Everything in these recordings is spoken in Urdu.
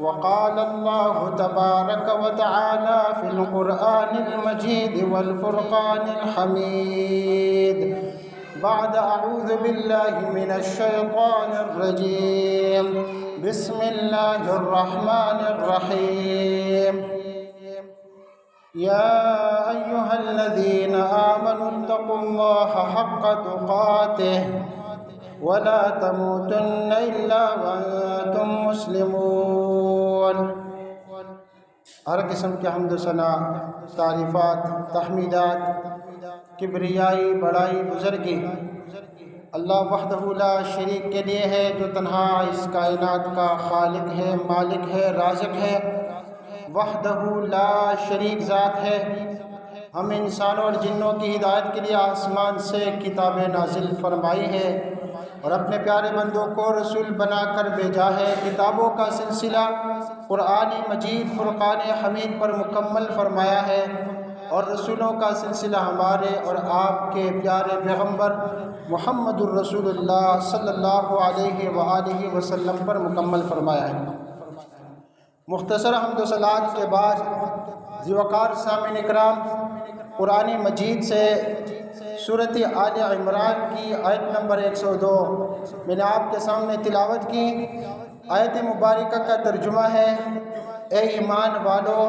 وقال الله تبارك وتعالى في القرآن المجيد والفرقان الحميد بعد أعوذ بالله من الشيطان الرجيم بسم الله الرحمن الرحيم يا أيها الذين آمنوا اتقوا الله حق تقاته ولا تموتن إلا وأنتم مسلمون۔ ہر قسم کے حمد و ثنا، تعریفات، تحمیدات، کبریائی، بڑائی، بزرگی اللہ وحدہ لا شریک کے لیے ہے، جو تنہا اس کائنات کا خالق ہے، مالک ہے، رازق ہے، وحدہ لا شریک ذات ہے۔ ہم انسانوں اور جنوں کی ہدایت کے لیے آسمان سے کتابیں نازل فرمائی ہے اور اپنے پیارے بندوں کو رسول بنا کر بھیجا ہے۔ کتابوں کا سلسلہ قرآن مجید فرقان حمید پر مکمل فرمایا ہے اور رسولوں کا سلسلہ ہمارے اور آپ کے پیارے پیغمبر محمد الرسول اللہ صلی اللہ علیہ وآلہ وسلم پر مکمل فرمایا ہے۔ مختصر حمد و صلات کے بعد ذی وقار سامعین اکرام، قرآن مجید سے سورۃ آل عمران کی آیت نمبر 102 میں نے آپ کے سامنے تلاوت کی۔ آیت مبارکہ کا ترجمہ ہے: اے ایمان والو،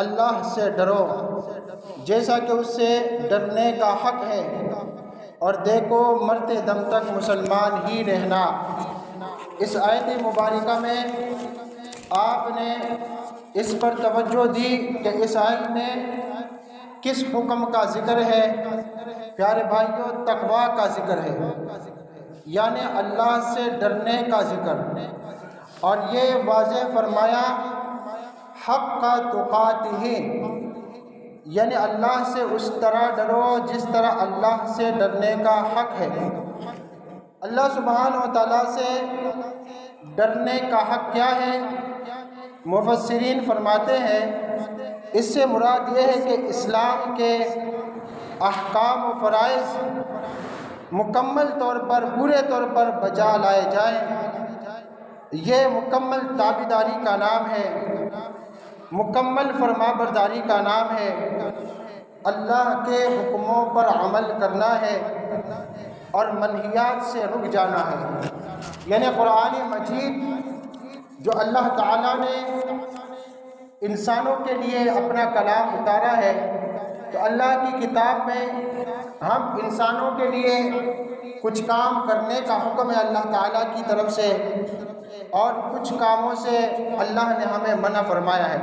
اللہ سے ڈرو جیسا کہ اس سے ڈرنے کا حق ہے، اور دیکھو مرتے دم تک مسلمان ہی رہنا۔ اس آیت مبارکہ میں آپ نے اس پر توجہ دی کہ اس آیت میں کس حکم کا ذکر ہے؟ پیارے بھائیوں، تقویٰ کا ذکر ہے، یعنی اللہ سے ڈرنے کا ذکر، اور یہ واضح فرمایا حق تقاتہ، یعنی اللہ سے اس طرح ڈرو جس طرح اللہ سے ڈرنے کا حق ہے۔ اللہ سبحانہ و تعالیٰ سے ڈرنے کا حق کیا ہے؟ مفسرین فرماتے ہیں اس سے مراد یہ ہے کہ اسلام کے احکام و فرائض مکمل طور پر، پورے طور پر بجا لائے جائیں۔ یہ مکمل تابعداری کا نام ہے، مکمل فرما برداری کا نام ہے، اللہ کے حکموں پر عمل کرنا ہے اور منہیات سے رک جانا ہے۔ یعنی قرآن مجید جو اللہ تعالیٰ نے انسانوں کے لیے اپنا کلام اتارا ہے، تو اللہ کی کتاب میں ہم انسانوں کے لیے کچھ کام کرنے کا حکم ہے اللہ تعالیٰ کی طرف سے، اور کچھ کاموں سے اللہ نے ہمیں منع فرمایا ہے۔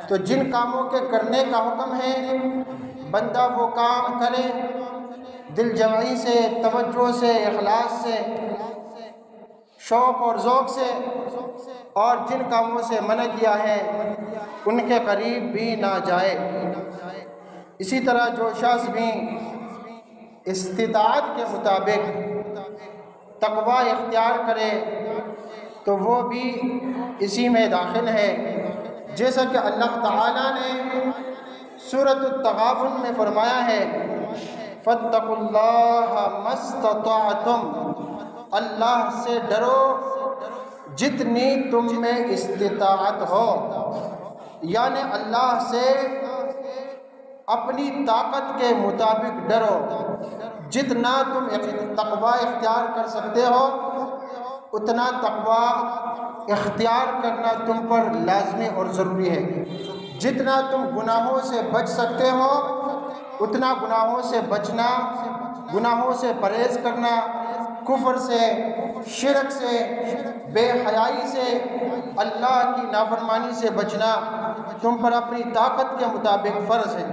تو جن کاموں کے کرنے کا حکم ہے، بندہ وہ کام کرے دل جمعی سے، توجہ سے، اخلاص سے، شوق اور ذوق سے، اور جن کاموں سے منع کیا ہے ان کے قریب بھی نہ جائے۔ اسی طرح جو شخص بھی استطاعت کے مطابق تقویٰ اختیار کرے تو وہ بھی اسی میں داخل ہے، جیسا کہ اللہ تعالیٰ نے سورۃ التغابن میں فرمایا ہے: فاتقوا اللہ ما استطعتم، اللہ سے ڈرو جتنی تم میں استطاعت ہو، یعنی اللہ سے اپنی طاقت کے مطابق ڈرو۔ جتنا تم تقویٰ اختیار کر سکتے ہو اتنا تقویٰ اختیار کرنا تم پر لازمی اور ضروری ہے۔ جتنا تم گناہوں سے بچ سکتے ہو اتنا گناہوں سے بچنا، گناہوں سے پرہیز کرنا، کفر سے، شرک سے، بے حیائی سے، اللہ کی نافرمانی سے بچنا تم پر اپنی طاقت کے مطابق فرض ہے۔